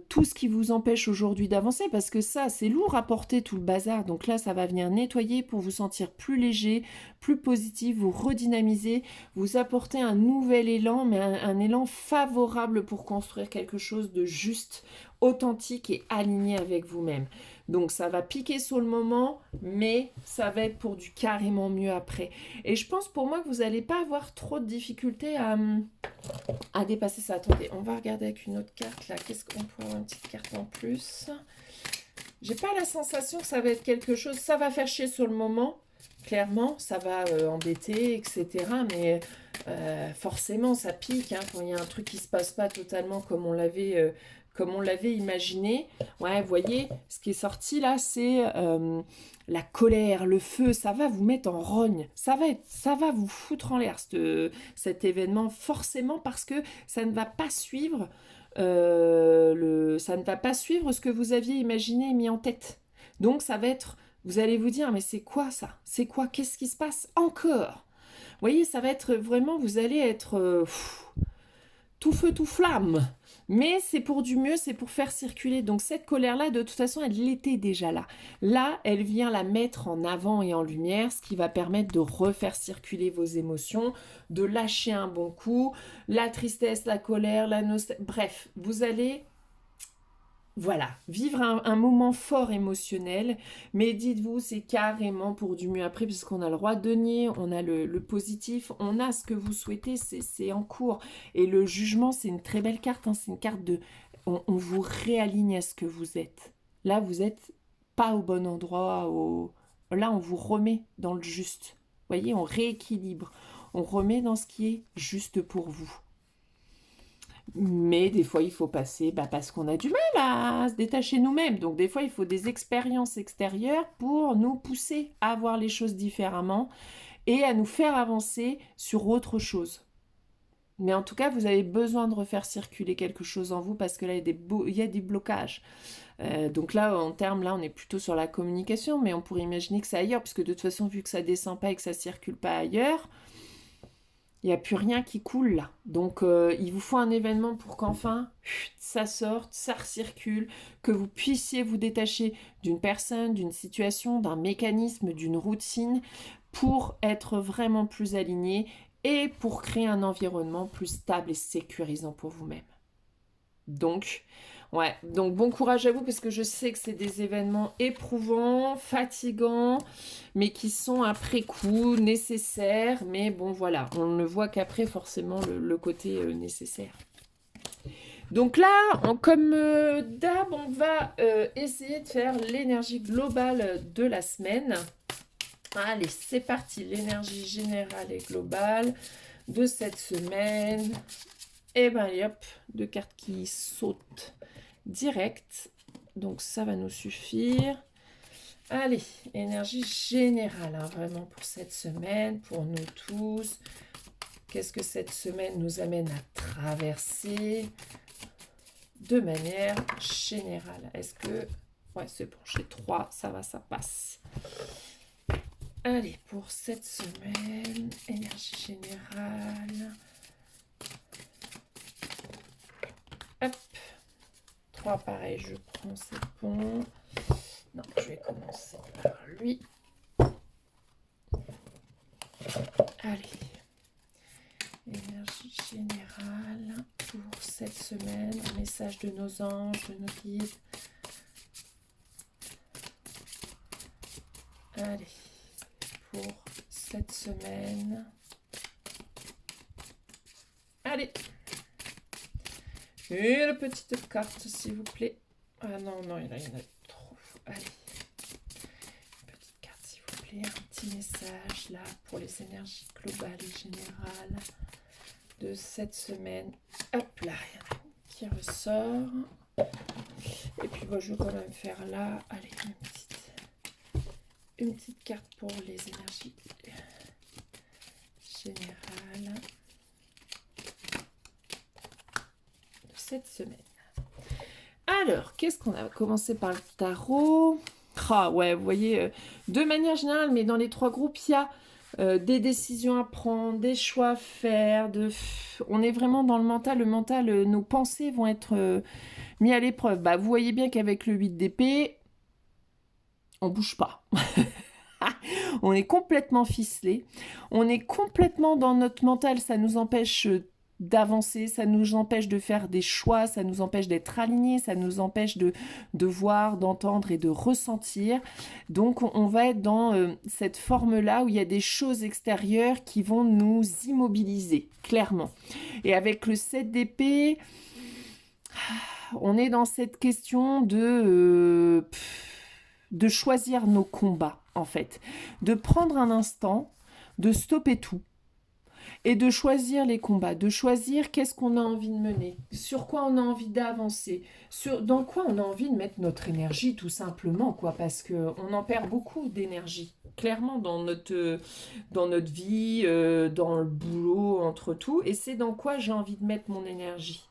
tout ce qui vous empêche aujourd'hui d'avancer, parce que ça, c'est lourd à porter tout le bazar. Donc là, ça va venir nettoyer pour vous sentir plus léger, plus positif, vous redynamiser, vous apporter un nouvel élan, mais un élan favorable pour construire quelque chose de juste, authentique et aligné avec vous-même. Donc ça va piquer sur le moment, mais ça va être pour du carrément mieux après. Et je pense pour moi que vous n'allez pas avoir trop de difficultés à dépasser ça. Attendez, on va regarder avec une autre carte là. Qu'est-ce qu'on peut avoir une petite carte en plus? J'ai pas la sensation que ça va être quelque chose. Ça va faire chier sur le moment. Clairement, ça va embêter, etc. Mais forcément, ça pique hein, quand il y a un truc qui se passe pas totalement comme on l'avait imaginé. Ouais, vous voyez, ce qui est sorti là, c'est la colère, le feu. Ça va vous mettre en rogne. Ça va vous foutre en l'air cet événement, forcément, parce que ça ne va pas suivre ça ne va pas suivre ce que vous aviez imaginé et mis en tête. Donc ça va être, vous allez vous dire, mais c'est quoi ça? C'est quoi? Qu'est-ce qui se passe encore? Vous voyez, ça va être vraiment, vous allez être tout feu, tout flamme. Mais c'est pour du mieux, c'est pour faire circuler. Donc cette colère-là, de toute façon, elle était déjà là. Là, elle vient la mettre en avant et en lumière, ce qui va permettre de refaire circuler vos émotions, de lâcher un bon coup, la tristesse, la colère, la nostalgie. Bref, vous allez... Voilà, vivre un moment fort émotionnel, mais dites-vous, c'est carrément pour du mieux après, puisqu'on a le roi de denier, on a le positif, on a ce que vous souhaitez, c'est en cours. Et le jugement, c'est une très belle carte, hein, c'est une carte de... On vous réaligne à ce que vous êtes. Là, vous n'êtes pas au bon endroit, là, on vous remet dans le juste. Vous voyez, on rééquilibre, on remet dans ce qui est juste pour vous. Mais des fois, il faut passer, parce qu'on a du mal à se détacher nous-mêmes. Donc des fois, il faut des expériences extérieures pour nous pousser à voir les choses différemment et à nous faire avancer sur autre chose. Mais en tout cas, vous avez besoin de refaire circuler quelque chose en vous parce que là, il y a des blocages. Donc là, en termes, là, on est plutôt sur la communication, mais on pourrait imaginer que c'est ailleurs, puisque de toute façon, vu que ça descend pas et que ça circule pas ailleurs, il n'y a plus rien qui coule là. Donc, il vous faut un événement pour qu'enfin, ça sorte, ça recircule, que vous puissiez vous détacher d'une personne, d'une situation, d'un mécanisme, d'une routine, pour être vraiment plus aligné et pour créer un environnement plus stable et sécurisant pour vous-même. Donc, ouais, donc bon courage à vous parce que je sais que c'est des événements éprouvants, fatigants, mais qui sont après coup nécessaires. Mais bon, voilà, on ne voit qu'après forcément le côté nécessaire. Donc là, comme d'hab, on va essayer de faire l'énergie globale de la semaine. Allez, c'est parti, l'énergie générale et globale de cette semaine. Et ben hop, deux cartes qui sautent direct. Donc ça va nous suffire. Allez, énergie générale, hein, vraiment pour cette semaine, pour nous tous. Qu'est-ce que cette semaine nous amène à traverser de manière générale? Est-ce que... Ouais, c'est bon, j'ai 3, ça va, ça passe. Allez, pour cette semaine, énergie générale... Hop, 3 pareil, je prends, c'est bon. Non, je vais commencer par lui. Allez, énergie générale pour cette semaine, un message de nos anges, de nos guides. Allez, pour cette semaine. Allez, une petite carte, s'il vous plaît. Ah non, non, il y en a trop. Allez, une petite carte, s'il vous plaît. Un petit message, là, pour les énergies globales et générales de cette semaine. Hop là, il y en a une qui ressort. Et puis, moi, je vais quand même faire là, allez, une petite carte pour les énergies générales de cette semaine. Alors, qu'est-ce qu'on a commencé par le tarot? Ah ouais, vous voyez, de manière générale, mais dans les trois groupes, il y a des décisions à prendre, des choix à faire. On est vraiment dans le mental. Le mental, nos pensées vont être mis à l'épreuve. Bah, vous voyez bien qu'avec le 8 d'épée, on bouge pas. On est complètement ficelé. On est complètement dans notre mental. Ça nous empêche d'avancer, ça nous empêche de faire des choix, ça nous empêche d'être alignés, ça nous empêche de voir, d'entendre et de ressentir. Donc on va être dans cette forme-là où il y a des choses extérieures qui vont nous immobiliser, clairement. Et avec le 7 d'épée, on est dans cette question de choisir nos combats, en fait. De prendre un instant, de stopper tout et de choisir les combats, de choisir qu'est-ce qu'on a envie de mener, sur quoi on a envie d'avancer, dans quoi on a envie de mettre notre énergie, tout simplement, quoi, parce qu'on en perd beaucoup d'énergie, clairement, dans notre vie, dans le boulot, entre tout, et c'est dans quoi j'ai envie de mettre mon énergie.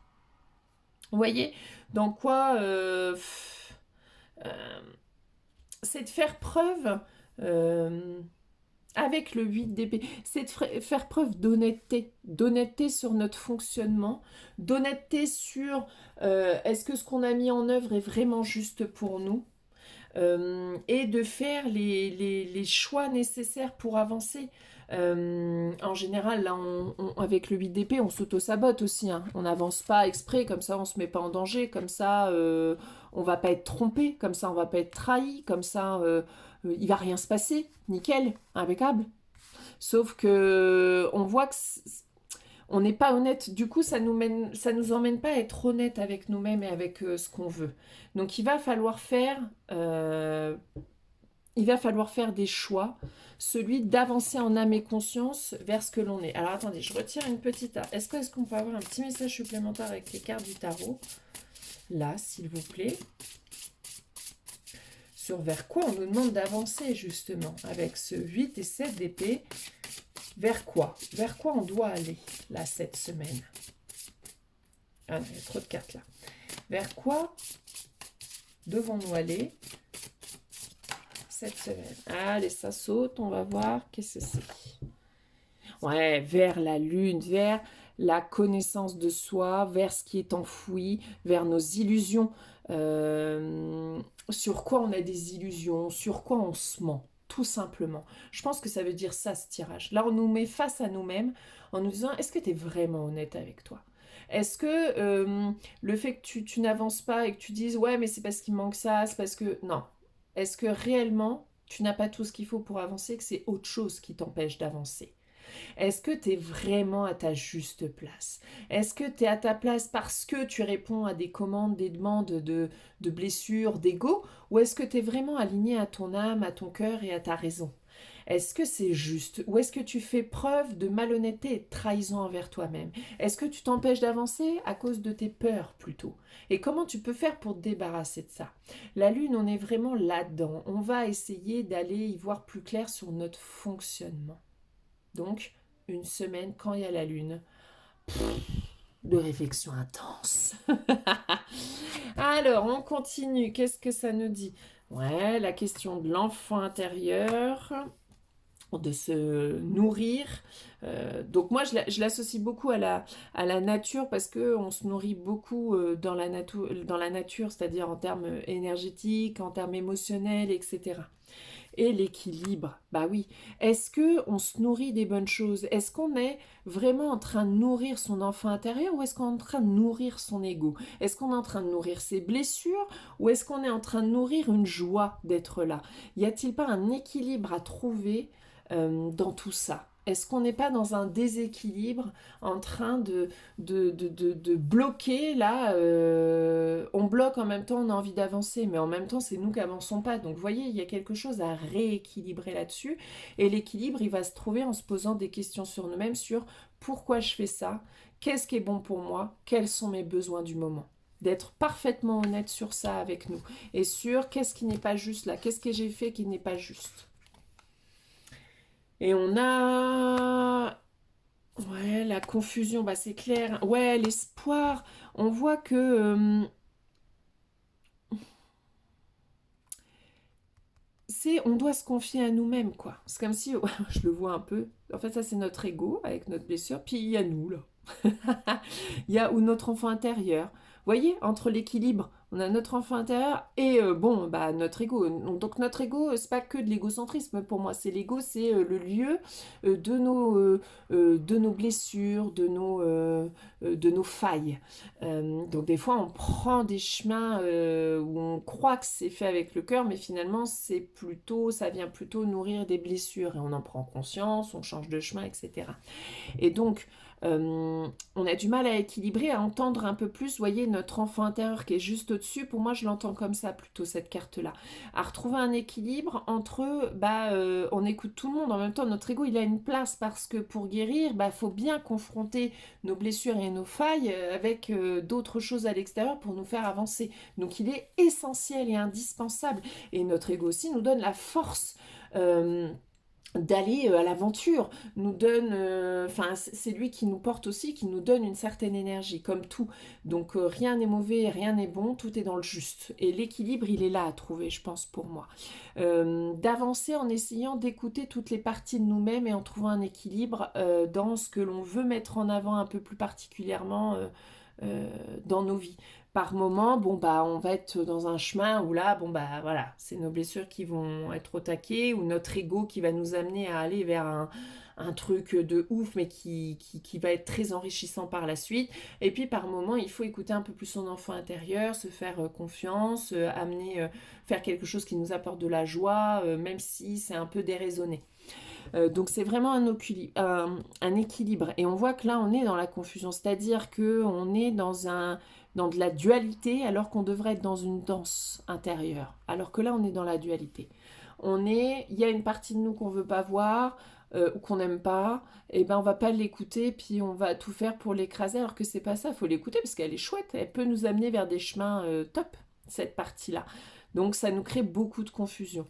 Vous voyez, dans quoi c'est de faire preuve avec le 8 d'épée, c'est de faire preuve d'honnêteté sur notre fonctionnement, d'honnêteté sur est-ce que ce qu'on a mis en œuvre est vraiment juste pour nous, et de faire les choix nécessaires pour avancer. En général, là, avec le 8 d'épée, on s'auto-sabote aussi. Hein. On n'avance pas exprès, comme ça on se met pas en danger, comme ça on va pas être trompé, comme ça on va pas être trahi, comme ça il va rien se passer. Nickel, impeccable. Sauf que on voit que on n'est pas honnête. Du coup, ça nous emmène pas à être honnête avec nous-mêmes et avec ce qu'on veut. Donc, il va falloir faire des choix, celui d'avancer en âme et conscience vers ce que l'on est. Alors, attendez, je retire une petite... Est-ce qu'on peut avoir un petit message supplémentaire avec les cartes du tarot? Là, s'il vous plaît. Sur vers quoi on nous demande d'avancer, justement, avec ce 8 et 7 d'épée. Vers quoi? Vers quoi on doit aller, là, cette semaine? Ah, il y a trop de cartes, là. Vers quoi devons-nous aller cette semaine? Allez, ça saute, on va voir. Qu'est-ce que c'est? Ouais, vers la lune, vers la connaissance de soi, vers ce qui est enfoui, vers nos illusions. Sur quoi on a des illusions, sur quoi on se ment. Tout simplement. Je pense que ça veut dire ça, ce tirage. Là, on nous met face à nous-mêmes en nous disant, est-ce que tu es vraiment honnête avec toi? Est-ce que le fait que tu n'avances pas et que tu dises, ouais, mais c'est parce qu'il manque ça, c'est parce que... Non. Est-ce que réellement, tu n'as pas tout ce qu'il faut pour avancer, que c'est autre chose qui t'empêche d'avancer? Est-ce que tu es vraiment à ta juste place? Est-ce que tu es à ta place parce que tu réponds à des commandes, des demandes de blessures, d'ego? Ou est-ce que tu es vraiment aligné à ton âme, à ton cœur et à ta raison? Est-ce que c'est juste? Ou est-ce que tu fais preuve de malhonnêteté et de trahison envers toi-même? Est-ce que tu t'empêches d'avancer à cause de tes peurs plutôt? Et comment tu peux faire pour te débarrasser de ça? La lune, on est vraiment là-dedans. On va essayer d'aller y voir plus clair sur notre fonctionnement. Donc, une semaine, quand il y a la lune, de réflexion intense. Alors, on continue. Qu'est-ce que ça nous dit? Ouais, la question de l'enfant intérieur, de se nourrir. Donc moi, je l'associe beaucoup à la nature parce qu'on se nourrit beaucoup dans la nature, c'est-à-dire en termes énergétiques, en termes émotionnels, etc. Et l'équilibre, bah oui. Est-ce que on se nourrit des bonnes choses? Est-ce qu'on est vraiment en train de nourrir son enfant intérieur ou est-ce qu'on est en train de nourrir son ego? Est-ce qu'on est en train de nourrir ses blessures ou est-ce qu'on est en train de nourrir une joie d'être là? Y a-t-il pas un équilibre à trouver dans tout ça? Est-ce qu'on n'est pas dans un déséquilibre en train de bloquer là on bloque en même temps, on a envie d'avancer, mais en même temps, c'est nous qui n'avançons pas. Donc, vous voyez, il y a quelque chose à rééquilibrer là-dessus. Et l'équilibre, il va se trouver en se posant des questions sur nous-mêmes, sur pourquoi je fais ça, qu'est-ce qui est bon pour moi, quels sont mes besoins du moment. D'être parfaitement honnête sur ça avec nous et sur qu'est-ce qui n'est pas juste là, qu'est-ce que j'ai fait qui n'est pas juste. Et on a... Ouais, la confusion, bah c'est clair. Ouais, l'espoir. On voit que on doit se confier à nous-mêmes, quoi. C'est comme si, je le vois un peu. En fait, ça c'est notre ego avec notre blessure. Puis il y a nous là. Il y a ou notre enfant intérieur. Vous voyez, entre l'équilibre, on a notre enfant intérieur et bon, bah notre ego. Donc notre ego, c'est pas que de l'égocentrisme pour moi. C'est l'ego, c'est le lieu de nos blessures, de nos failles. Donc des fois, on prend des chemins où on croit que c'est fait avec le cœur, mais finalement, ça vient plutôt nourrir des blessures et on en prend conscience, on change de chemin, etc. Et donc, on a du mal à équilibrer, à entendre un peu plus, vous voyez, notre enfant intérieur qui est juste au-dessus, pour moi je l'entends comme ça plutôt, cette carte-là. À retrouver un équilibre entre, on écoute tout le monde, en même temps notre ego il a une place parce que pour guérir, faut bien confronter nos blessures et nos failles avec d'autres choses à l'extérieur pour nous faire avancer. Donc il est essentiel et indispensable. Et notre ego aussi nous donne la force d'aller à l'aventure, nous donne, c'est lui qui nous porte aussi, qui nous donne une certaine énergie, comme tout. Donc rien n'est mauvais, rien n'est bon, tout est dans le juste. Et l'équilibre, il est là à trouver, je pense, pour moi. D'avancer en essayant d'écouter toutes les parties de nous-mêmes et en trouvant un équilibre dans ce que l'on veut mettre en avant un peu plus particulièrement dans nos vies. Par moment, on va être dans un chemin où là, voilà, c'est nos blessures qui vont être au taquet, ou notre ego qui va nous amener à aller vers un truc de ouf, mais qui va être très enrichissant par la suite. Et puis par moment, il faut écouter un peu plus son enfant intérieur, se faire confiance, faire quelque chose qui nous apporte de la joie, même si c'est un peu déraisonné. Donc c'est vraiment un équilibre. Et on voit que là, on est dans la confusion. C'est-à-dire qu'on est dans de la dualité alors qu'on devrait être dans une danse intérieure. Alors que là, on est dans la dualité. Il y a une partie de nous qu'on ne veut pas voir ou qu'on n'aime pas. Et ben on va pas l'écouter puis on va tout faire pour l'écraser alors que c'est pas ça. Il faut l'écouter parce qu'elle est chouette. Elle peut nous amener vers des chemins top, cette partie-là. Donc ça nous crée beaucoup de confusion.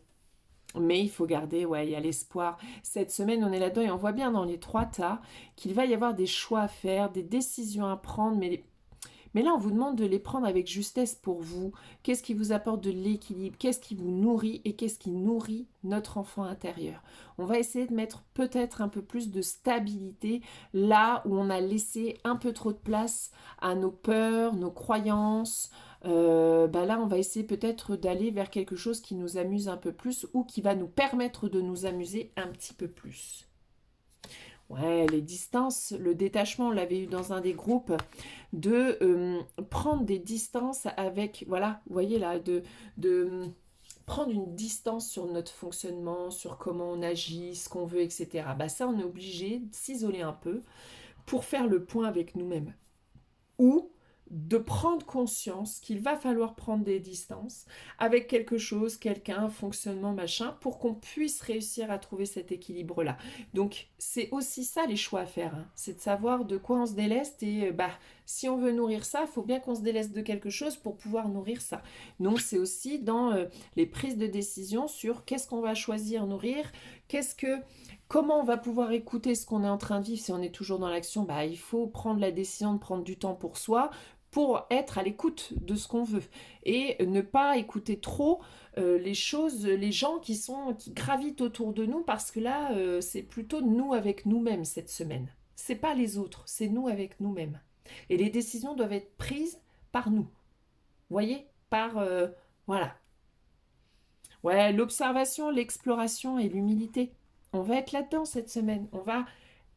Mais il faut garder, il y a l'espoir. Cette semaine, on est là-dedans et on voit bien dans les 3 tas qu'il va y avoir des choix à faire, des décisions à prendre, mais là, on vous demande de les prendre avec justesse pour vous. Qu'est-ce qui vous apporte de l'équilibre? Qu'est-ce qui vous nourrit? Et qu'est-ce qui nourrit notre enfant intérieur? On va essayer de mettre peut-être un peu plus de stabilité là où on a laissé un peu trop de place à nos peurs, nos croyances. Là, on va essayer peut-être d'aller vers quelque chose qui nous amuse un peu plus ou qui va nous permettre de nous amuser un petit peu plus. Ouais, les distances, le détachement, on l'avait eu dans un des groupes, de prendre des distances avec, voilà, vous voyez là, de prendre une distance sur notre fonctionnement, sur comment on agit, ce qu'on veut, etc. Ça, on est obligé de s'isoler un peu pour faire le point avec nous-mêmes. Ou de prendre conscience qu'il va falloir prendre des distances avec quelque chose, quelqu'un, un fonctionnement, machin, pour qu'on puisse réussir à trouver cet équilibre-là. Donc, c'est aussi ça les choix à faire, hein. C'est de savoir de quoi on se déleste et si on veut nourrir ça, il faut bien qu'on se déleste de quelque chose pour pouvoir nourrir ça. Donc, c'est aussi dans les prises de décision sur qu'est-ce qu'on va choisir nourrir, comment on va pouvoir écouter ce qu'on est en train de vivre si on est toujours dans l'action. Il faut prendre la décision de prendre du temps pour soi, pour être à l'écoute de ce qu'on veut et ne pas écouter trop les choses, les gens qui gravitent autour de nous parce que là, c'est plutôt nous avec nous-mêmes cette semaine. C'est pas les autres, c'est nous avec nous-mêmes. Et les décisions doivent être prises par nous. Vous voyez? Voilà. Ouais, l'observation, l'exploration et l'humilité. On va être là-dedans cette semaine. On va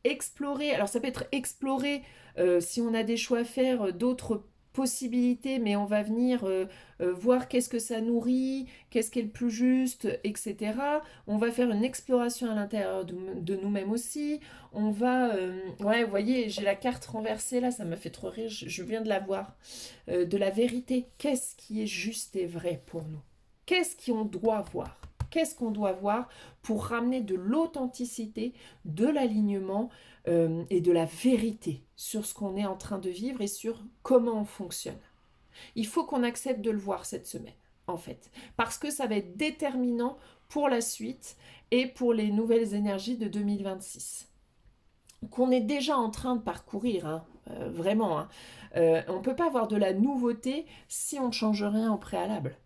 explorer. Alors ça peut être explorer si on a des choix à faire, d'autres possibilités, mais on va venir voir qu'est-ce que ça nourrit, qu'est-ce qui est le plus juste, etc. On va faire une exploration à l'intérieur de nous-mêmes aussi. On va... ouais, vous voyez, j'ai la carte renversée là, ça m'a fait trop rire, je viens de la voir. De la vérité. Qu'est-ce qui est juste et vrai pour nous? Qu'est-ce qu'on doit voir? Qu'est-ce qu'on doit voir pour ramener de l'authenticité, de l'alignement et de la vérité sur ce qu'on est en train de vivre et sur comment on fonctionne. Il faut qu'on accepte de le voir cette semaine, en fait, parce que ça va être déterminant pour la suite et pour les nouvelles énergies de 2026 qu'on est déjà en train de parcourir, hein, vraiment. Hein. On ne peut pas avoir de la nouveauté si on ne change rien au préalable.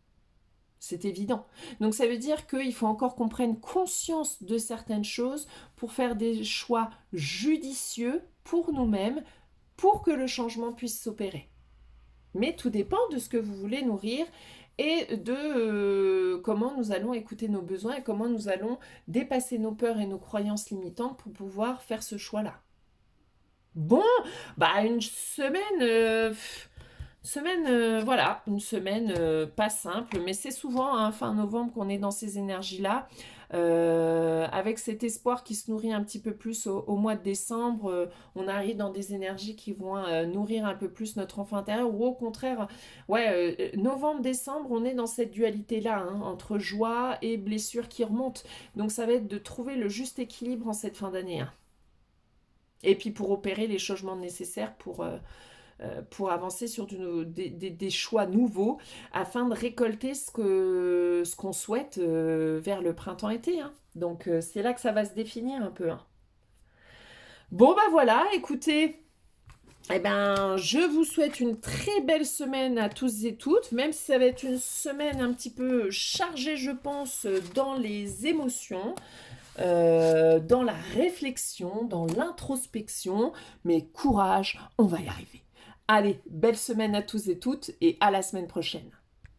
C'est évident. Donc ça veut dire qu'il faut encore qu'on prenne conscience de certaines choses pour faire des choix judicieux pour nous-mêmes, pour que le changement puisse s'opérer. Mais tout dépend de ce que vous voulez nourrir et de comment nous allons écouter nos besoins et comment nous allons dépasser nos peurs et nos croyances limitantes pour pouvoir faire ce choix-là. Bon, bah une semaine, voilà, une semaine pas simple, mais c'est souvent hein, fin novembre qu'on est dans ces énergies-là, avec cet espoir qui se nourrit un petit peu plus au mois de décembre. On arrive dans des énergies qui vont nourrir un peu plus notre enfant intérieur, ou au contraire, ouais, novembre-décembre, on est dans cette dualité-là, hein, entre joie et blessure qui remonte. Donc ça va être de trouver le juste équilibre en cette fin d'année. Hein. Et puis pour opérer les changements nécessaires pour avancer sur des choix nouveaux afin de récolter ce qu'on souhaite vers le printemps-été. Hein. Donc c'est là que ça va se définir un peu. Hein. Bon bah voilà, écoutez, eh ben, je vous souhaite une très belle semaine à tous et toutes, même si ça va être une semaine un petit peu chargée, je pense, dans les émotions. Dans la réflexion, dans l'introspection, mais courage, on va y arriver. Allez, belle semaine à tous et toutes et à la semaine prochaine.